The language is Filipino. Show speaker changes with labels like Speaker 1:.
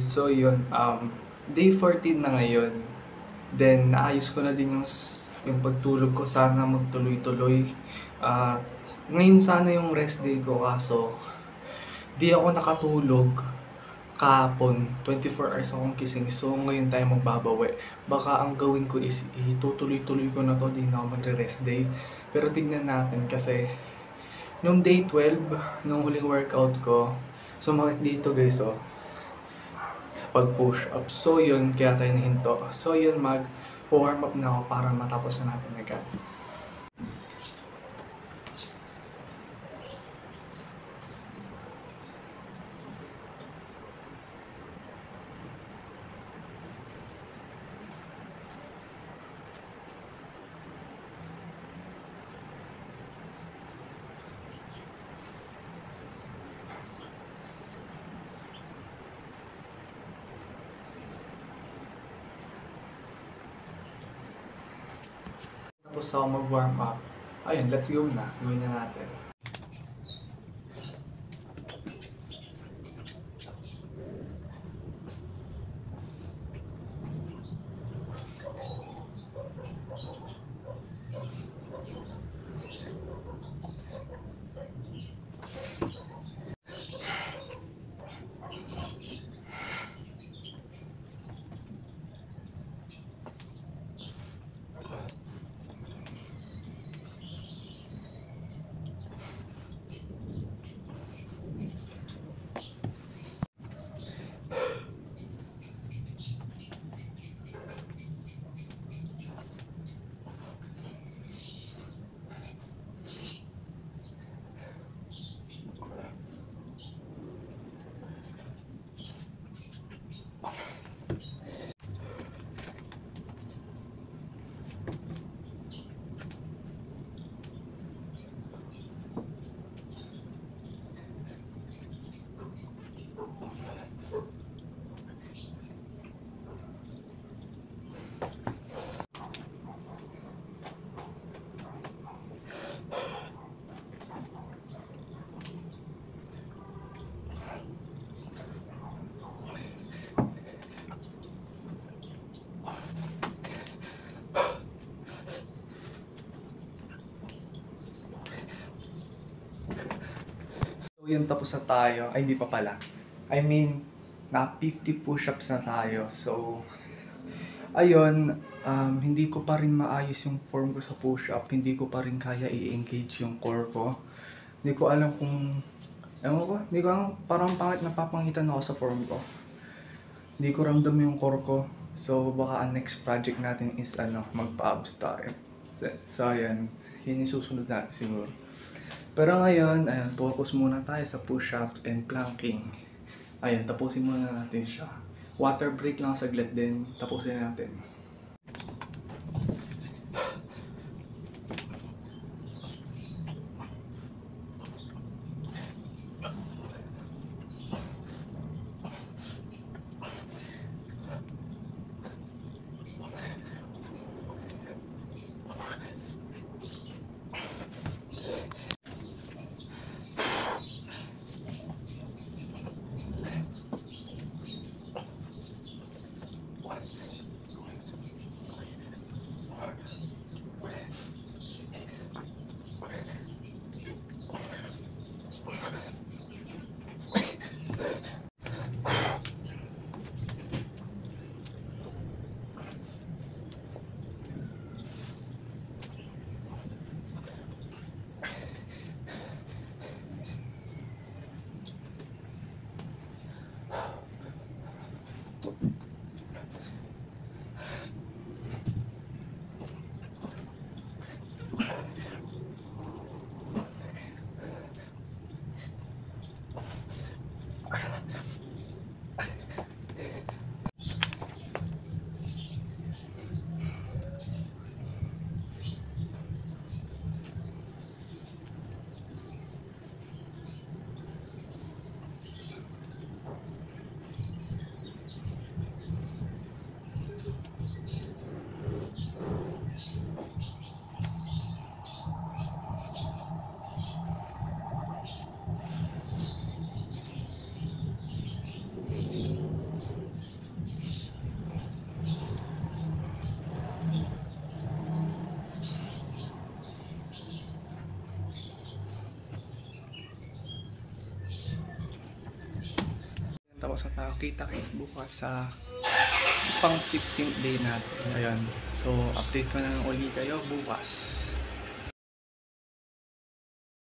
Speaker 1: So yun, day 14 na ngayon. Then naayos ko na din yung pagtulog ko, sana magtuloy-tuloy. Ngayon sana yung rest day ko kaso di ako nakatulog kahapon. 24 hours akong gising. So ngayon tayo magbabawi. Baka ang gawin ko is itutuloy-tuloy ko na to, di na ako magre-rest day. Pero tignan natin kasi nung day 12, nung huling workout ko, sumakit dito guys sa pag-push up. So yun, kaya tayo nahinto. So yun, mag-warm up na ako para matapos na natin agad. Tapos ako mag-warm up. Ayun, let's go na. Gawin na natin. So yun, tapos na tayo. Ay, hindi pa pala. I mean, na 50 push-ups na tayo. So, ayun, hindi ko pa rin maayos yung form ko sa push-up. Hindi ko pa rin kaya i-engage yung core ko. Hindi ko alam kung, hindi ko alam, parang pangit napapangitan ako sa form ko. Hindi ko ramdam yung core ko. So, baka ang next project natin is magpa-abs tayo. So, ayan, yun yung susunod natin siguro. Pero ngayon, ayan, focus muna tayo sa push-ups and planking. Ayan, tapusin muna natin siya. Water break lang saglit din, tapusin natin. tapos na tayo. Kita-kits bukas sa pang 15th day natin. Ayun. So, update ko na lang uli kayo bukas.